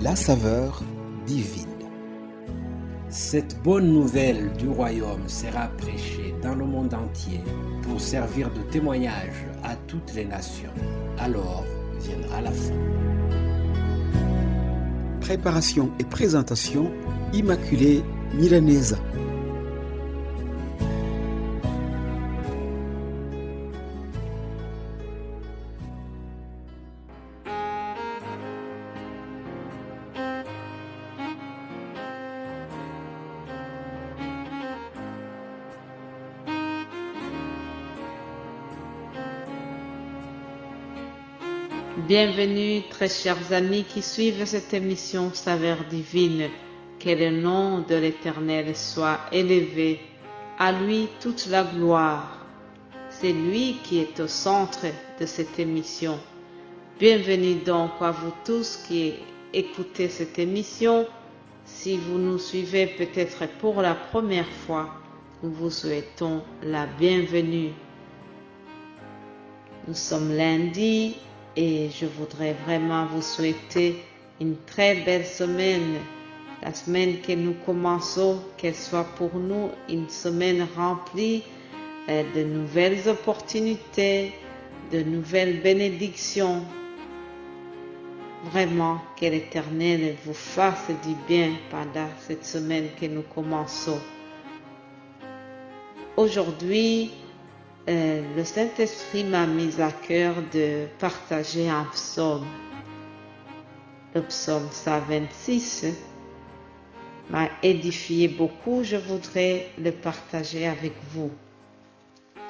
la saveur divine. Cette bonne nouvelle du royaume sera prêchée dans le monde entier pour servir de témoignage à toutes les nations. Alors viendra la fin. Préparation et présentation, Immaculée Milanesa. Bienvenue, très chers amis qui suivent cette émission Saveur divine. Que le nom de l'Éternel soit élevé. À lui toute la gloire. C'est lui qui est au centre de cette émission. Bienvenue donc à vous tous qui écoutez cette émission. Si vous nous suivez peut-être pour la première fois, nous vous souhaitons la bienvenue. Nous sommes lundi. Et je voudrais vraiment vous souhaiter une très belle semaine. La semaine que nous commençons, qu'elle soit pour nous une semaine remplie de nouvelles opportunités, de nouvelles bénédictions. Vraiment, que l'Éternel vous fasse du bien pendant cette semaine que nous commençons. Aujourd'hui, le Saint-Esprit m'a mis à cœur de partager un psaume. Le psaume 126 m'a édifié beaucoup, je voudrais le partager avec vous.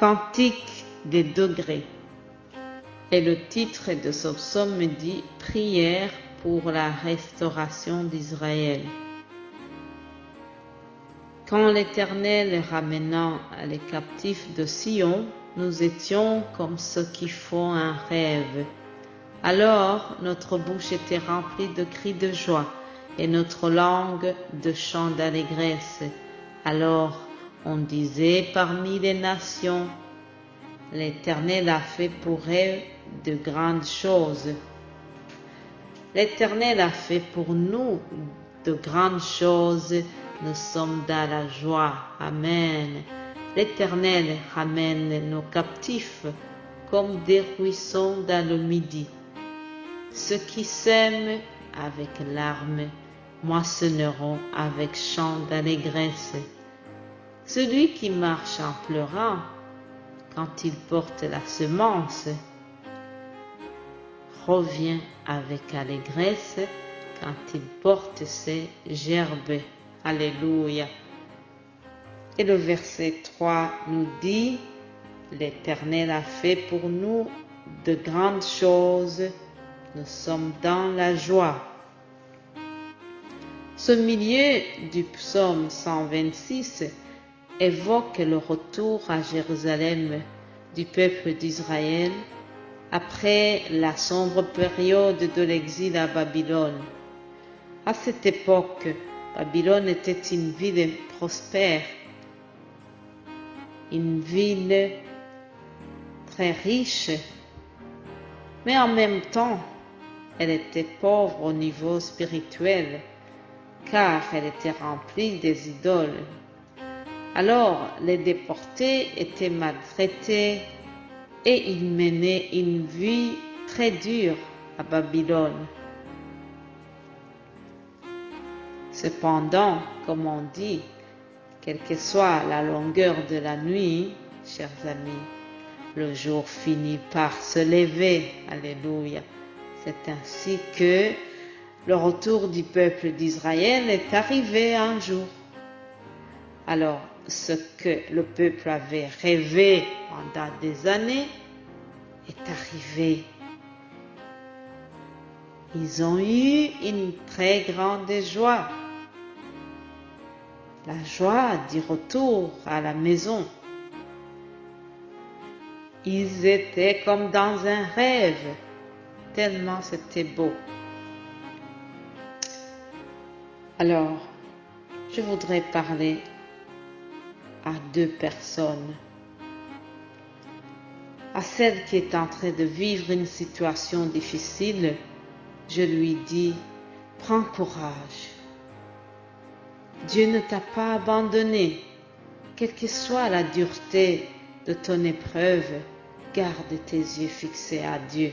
Cantique des degrés. Et le titre de ce psaume me dit « Prière pour la restauration d'Israël ». Quand l'Éternel ramena les captifs de Sion, nous étions comme ceux qui font un rêve. Alors notre bouche était remplie de cris de joie et notre langue de chants d'allégresse. Alors on disait parmi les nations, l'Éternel a fait pour eux de grandes choses. L'Éternel a fait pour nous de grandes choses. Nous sommes dans la joie. Amen. L'Éternel ramène nos captifs comme des ruisseaux dans le midi. Ceux qui sèment avec larmes moissonneront avec chants d'allégresse. Celui qui marche en pleurant, quand il porte la semence, revient avec allégresse quand il porte ses gerbes. Alléluia. Et le verset 3 nous dit, l'Éternel a fait pour nous de grandes choses, nous sommes dans la joie. Ce milieu du psaume 126 évoque le retour à Jérusalem du peuple d'Israël après la sombre période de l'exil à Babylone. À cette époque, Babylone était une ville prospère, une ville très riche, mais en même temps, elle était pauvre au niveau spirituel, car elle était remplie des idoles. Alors, les déportés étaient maltraités et ils menaient une vie très dure à Babylone. Cependant, comme on dit, quelle que soit la longueur de la nuit, chers amis, le jour finit par se lever. Alléluia. C'est ainsi que le retour du peuple d'Israël est arrivé un jour. Alors, ce que le peuple avait rêvé pendant des années est arrivé. Ils ont eu une très grande joie. La joie du retour à la maison. Ils étaient comme dans un rêve, tellement c'était beau. Alors, je voudrais parler à deux personnes. À celle qui est en train de vivre une situation difficile, je lui dis, Prends courage. Dieu ne t'a pas abandonné. Quelle que soit la dureté de ton épreuve, garde tes yeux fixés à Dieu.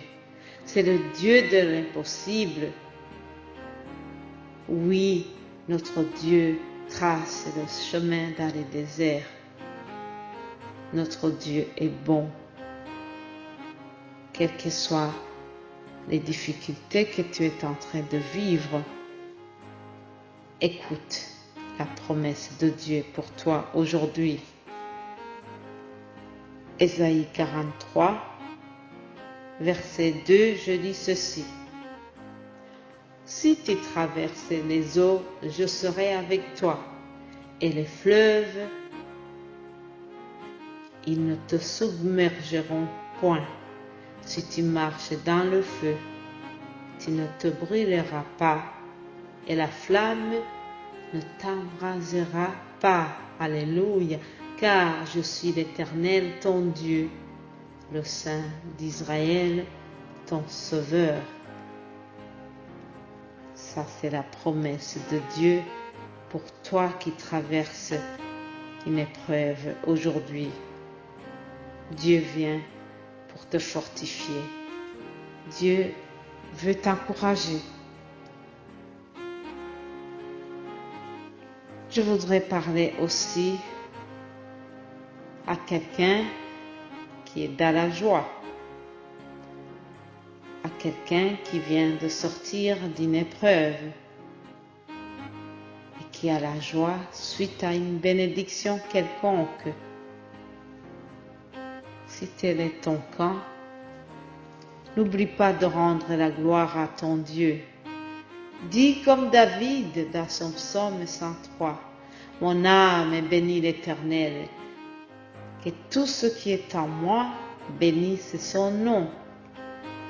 C'est le Dieu de l'impossible. Oui, notre Dieu trace le chemin dans les déserts. Notre Dieu est bon. Quelles que soient les difficultés que tu es en train de vivre, écoute la promesse de Dieu pour toi aujourd'hui. Ésaïe 43, verset 2, je lis ceci. Si tu traverses les eaux, je serai avec toi, et les fleuves, ils ne te submergeront point. Si tu marches dans le feu, tu ne te brûleras pas, et la flamme ne t'embrasera pas. Alléluia, car je suis l'Éternel, ton Dieu, le Saint d'Israël, ton Sauveur. Ça, c'est la promesse de Dieu pour toi qui traverses une épreuve aujourd'hui. Dieu vient pour te fortifier. Dieu veut t'encourager. Je voudrais parler aussi à quelqu'un qui est dans la joie, à quelqu'un qui vient de sortir d'une épreuve et qui a la joie suite à une bénédiction quelconque. Si tel est ton cas, n'oublie pas de rendre la gloire à ton Dieu. Dis comme David dans son psaume 103, « Mon âme bénit l'Éternel, que tout ce qui est en moi bénisse son nom.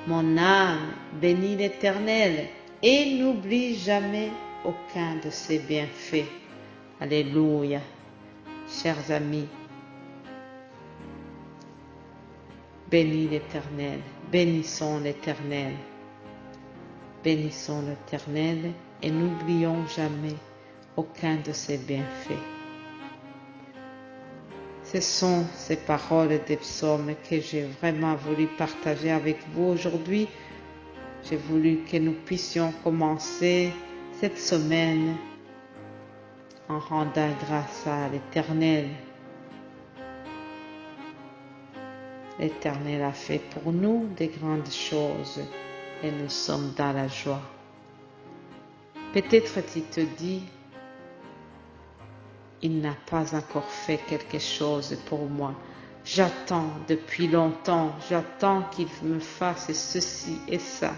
Mon âme bénit l'Éternel et n'oublie jamais aucun de ses bienfaits. » Alléluia. Chers amis, bénis l'Éternel, bénissons l'Éternel. Bénissons l'Éternel et n'oublions jamais aucun de ses bienfaits. Ce sont ces paroles des psaumes que j'ai vraiment voulu partager avec vous aujourd'hui. J'ai voulu que nous puissions commencer cette semaine en rendant grâce à l'Éternel. L'Éternel a fait pour nous de grandes choses et nous sommes dans la joie. Peut-être tu te dis, il n'a pas encore fait quelque chose pour moi. J'attends depuis longtemps, j'attends qu'il me fasse ceci et ça.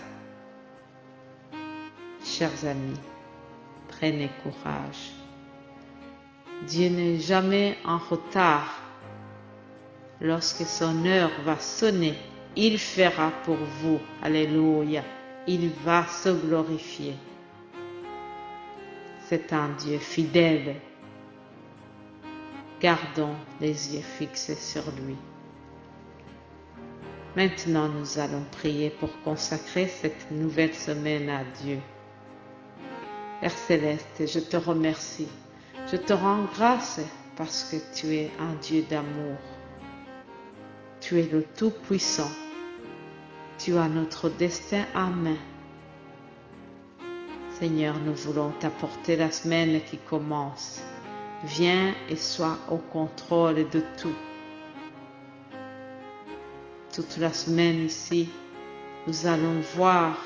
Chers amis, prenez courage. Dieu n'est jamais en retard. Lorsque son heure va sonner, il fera pour vous. Alléluia. Il va se glorifier. C'est un Dieu fidèle. Gardons les yeux fixés sur lui. Maintenant, nous allons prier pour consacrer cette nouvelle semaine à Dieu. Père Céleste, je te remercie. Je te rends grâce parce que tu es un Dieu d'amour. Tu es le Tout-Puissant. Tu as notre destin en main. Seigneur, nous voulons t'apporter la semaine qui commence. Viens et sois au contrôle de tout. Toute la semaine ici, nous allons voir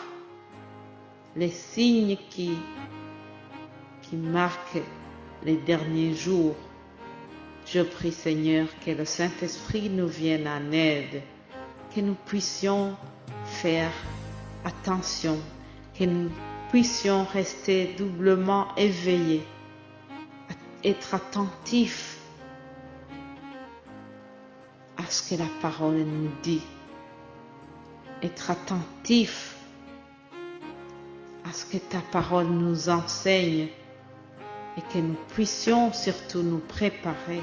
les signes qui marquent les derniers jours. Je prie, Seigneur, que le Saint-Esprit nous vienne en aide, que nous puissions faire attention, que nous puissions rester doublement éveillés, être attentifs à ce que la parole nous dit, être attentifs à ce que ta parole nous enseigne et que nous puissions surtout nous préparer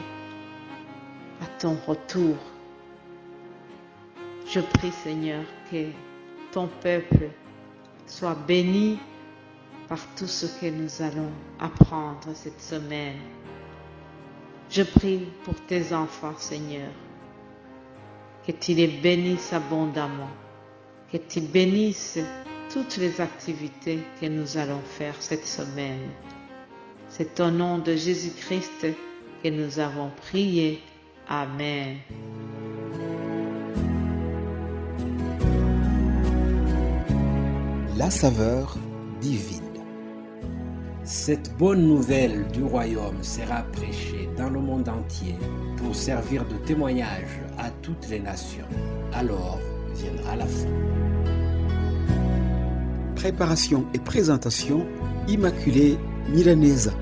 à ton retour. Je prie, Seigneur, que ton peuple soit béni, par tout ce que nous allons apprendre cette semaine. Je prie pour tes enfants, Seigneur, que tu les bénisses abondamment, que tu bénisses toutes les activités que nous allons faire cette semaine. C'est au nom de Jésus-Christ que nous avons prié. Amen. La saveur divine. Cette bonne nouvelle du royaume sera prêchée dans le monde entier pour servir de témoignage à toutes les nations. Alors viendra la fin. Préparation et présentation, Immaculée Milanesa.